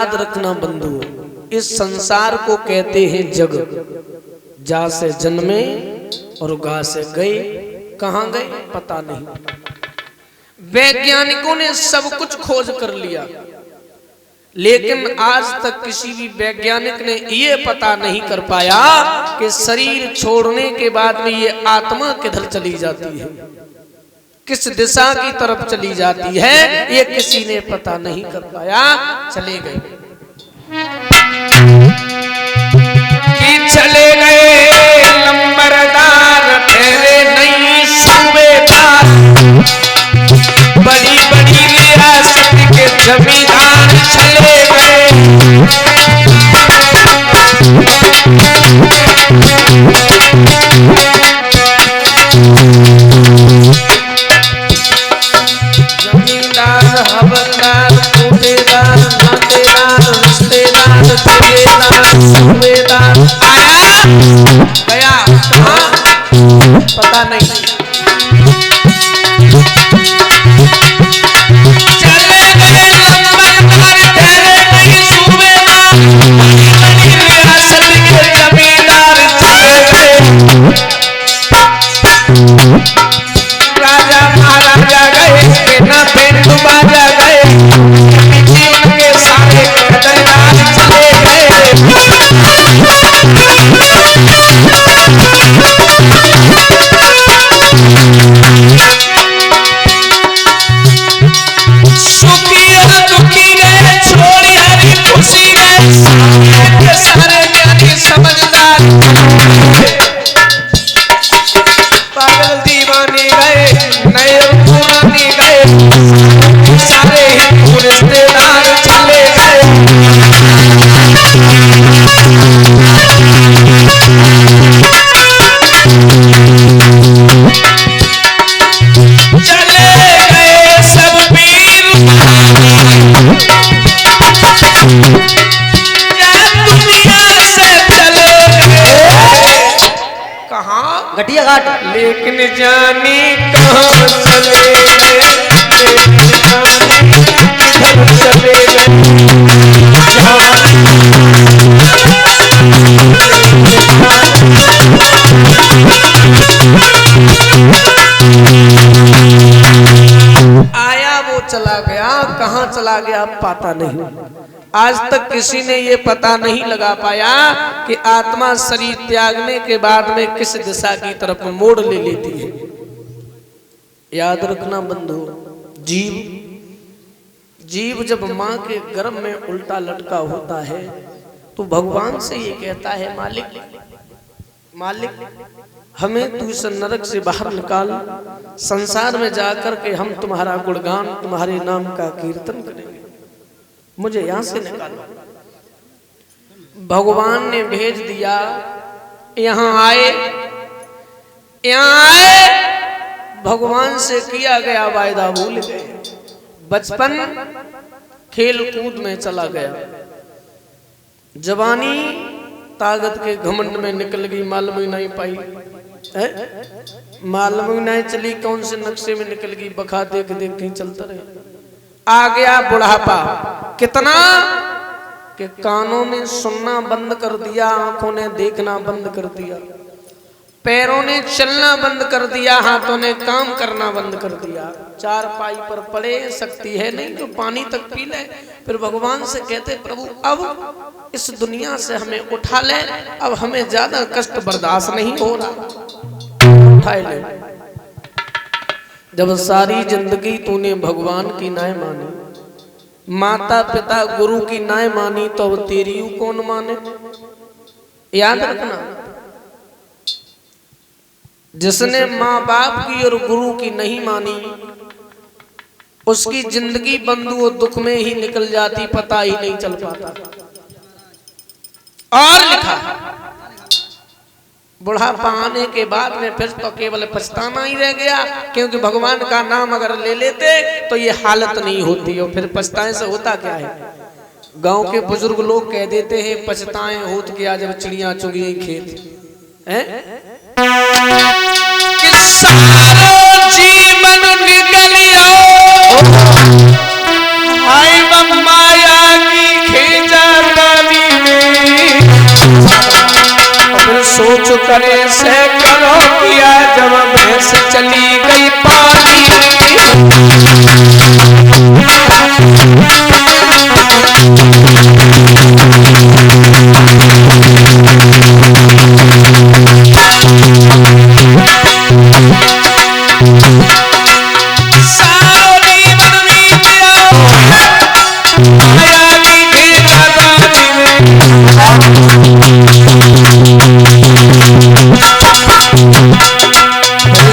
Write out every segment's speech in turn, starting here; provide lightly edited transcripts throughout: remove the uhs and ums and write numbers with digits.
याद रखना बंधु, इस संसार को कहते हैं जग। जा से जन्मे और गा से गए, कहां गए पता नहीं। वैज्ञानिकों ने सब कुछ खोज कर लिया, लेकिन आज तक किसी भी वैज्ञानिक ने यह पता नहीं कर पाया कि शरीर छोड़ने के बाद में ये आत्मा किधर चली जाती है, किस दिशा की तरफ चली जाती है, ये किसी ने पता नहीं कर पाया। चले गए कि चले गए नंबरदार, ठहरे नहीं सूबेदार, बड़ी बड़ी रियासत के जमींदार चले गए। जमींदार, हवलदार, सूबेदार, नातेदार, रिश्तेदार, ठेकेदार, सूबेदार आया गया, कहाँ पता नहीं। चले गए नंबरदार, ठहरे नहीं सूबेदार, बड़ी बड़ी रियासत के जमींदार चले गए। राजा महाराजा गए, बिना बेंदु बाजा गए, उनके सारे कर्जदार चले गए। सुखी और दुखी गए, छोड़ी हरी खुशी गए, सारे सारे ज्ञानी समझदार, पागल दीवाने गए, नए पुराने गए, सारे हिंदू रिश्तेदार चले गए। चले गए सब पीर दुनिया से चले गए, कहाँ घटिया घाट, लेकिन जानी कहाँ चले गए, किधर चले गए। आया वो चला गया, कहाँ चला गया पता नहीं। आज तक किसी ने ये पता नहीं लगा पाया कि आत्मा शरीर त्यागने के बाद में किस दिशा की तरफ मोड़ ले लेती है। याद रखना बंधु, जीव जब माँ के गर्भ में उल्टा लटका होता है तो भगवान से ये कहता है, मालिक हमें तू इस नरक से बाहर निकाल, संसार में जाकर के हम तुम्हारा गुणगान, तुम्हारे नाम का कीर्तन करेंगे, मुझे यहां से निकालो। भगवान ने भेज दिया, यहां आए। भगवान से किया गया वायदा भूल गए, बचपन खेल कूद में चला गया, जवानी ताकत के घमंड में निकल गई, मालूम ही नहीं पाई, मालूम ही नहीं चली कौन से नक्शे में निकल गई, बखा देख देख कहीं चलता रहे। आ गया बुढ़ापा, कितना कि कानों ने सुनना बंद कर दिया, आंखों ने देखना बंद कर दिया, पैरों ने चलना बंद कर दिया, हाथों ने काम करना बंद कर दिया। चार पाई पर पड़े, शक्ति है नहीं तो पानी तक पी ले। फिर भगवान से कहते, प्रभु अब इस दुनिया से हमें उठा ले, अब हमें ज्यादा कष्ट बर्दाश्त नहीं हो रहा, उठाए ले। जब सारी जिंदगी तूने भगवान की नाय मानी, माता पिता गुरु की नाय मानी, तो अब तेरी कौन माने। याद रखना, जिसने माँ बाप की और गुरु की नहीं मानी, उसकी जिंदगी बंधु और दुख में ही निकल जाती, पता ही नहीं चल पाता। और लिखा, बुढ़ापा आने के बाद में फिर तो केवल पछताना ही रह गया, क्योंकि भगवान का नाम अगर ले लेते तो ये हालत नहीं होती। और फिर पछताए से होता क्या है, गांव के बुजुर्ग लोग कह देते हैं, पछताए होत गया जब चिड़िया चुगी खेत है। कि सारो जीवन निकलियो, हाय माया की खेत करे से करो किया जब भैंस चली गई पानी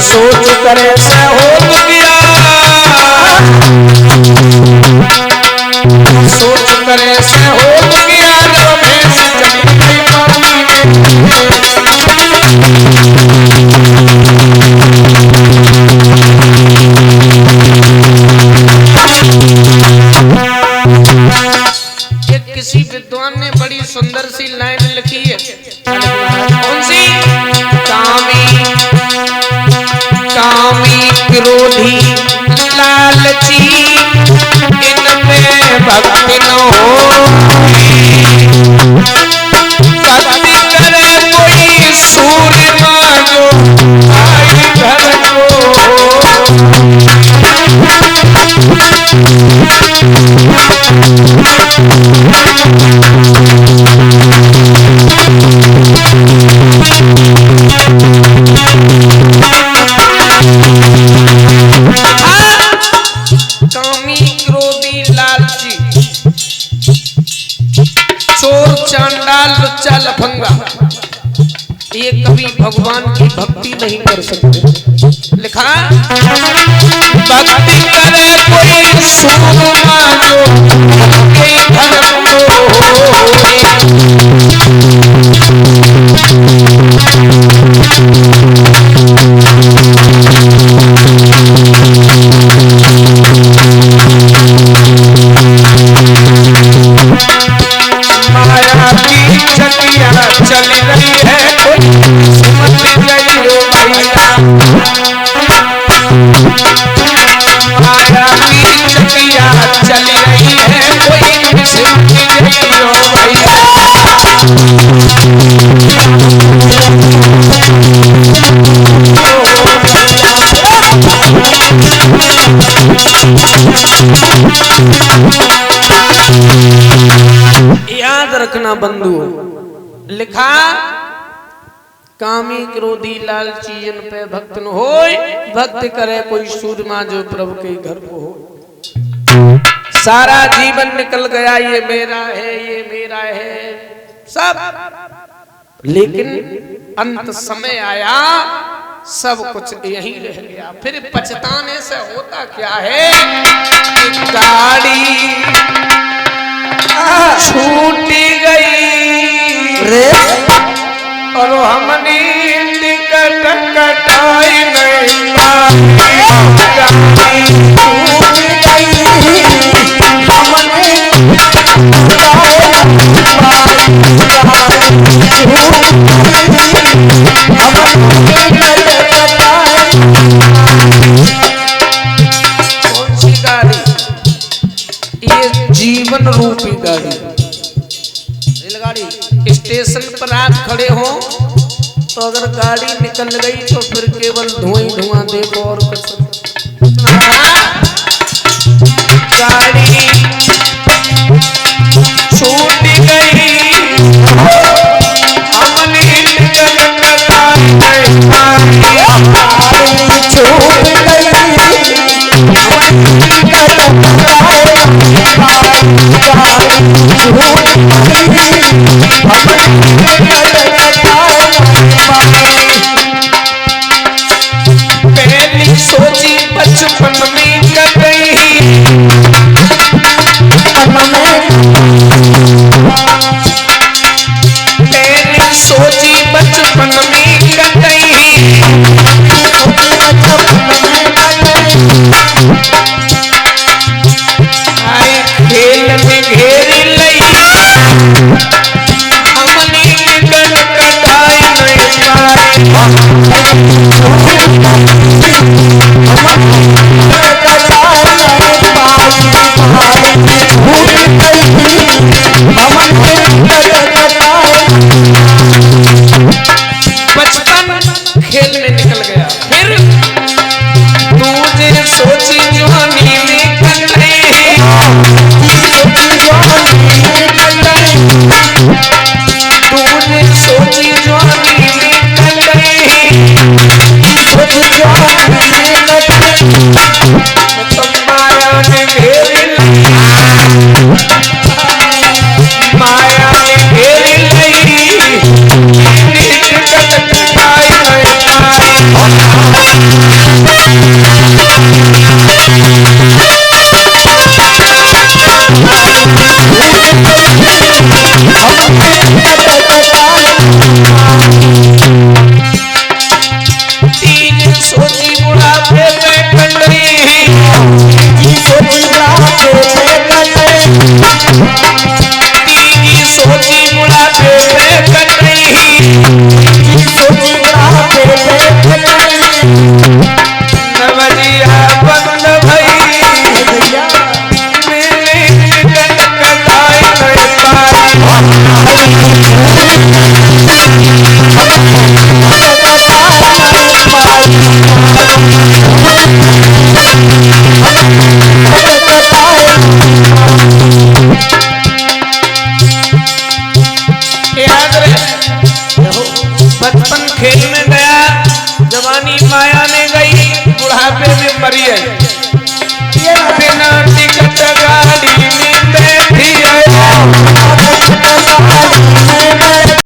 सोच करे से हो गया सोच करे से हो गया जब भैंस चली गई पानी एक किसी विद्वान ने बड़ी सुंदर सी लाइन लिखी है। कौन सी? कामी क्रोधी लालची इनमें भक्ति न हो भक्ति करे कोई सूरमा जो आई घर चांडाल लुच्चा लफंगा ये कभी भगवान की भक्ति नहीं कर सकते। लिखा भक्ति करे कोई सूरमा जो के घर चल रही है समझ गई हो भैया माया की चकिया चल रही है कोई समझ गई हो भैया याद रखना बंधु। लिखा कामी क्रोधी लालची इन पे भक्त न होय भक्ति करे कोई सूरमा जो प्रभु के घर को हो। सारा जीवन निकल गया ये मेरा है सब, लेकिन अंत समय आया सब कुछ यही रह गया। फिर पछताने से होता क्या है कि गाड़ी छूट गई रे और हमने टिकट कटाई नहीं कौन सी गाड़ी? ये जीवन रूपी गाड़ी रेलगाड़ी। स्टेशन पर आप खड़े हो तो अगर गाड़ी निकल गई तो फिर केवल धुआं ही धुआं देखो और कुछ। गाड़ी छूट गई हमने टिकट कटाई छूट पहली सोची बचपन में कर गई जवानी माया में गई, बुढ़ापे में मरी है। बिना टिकट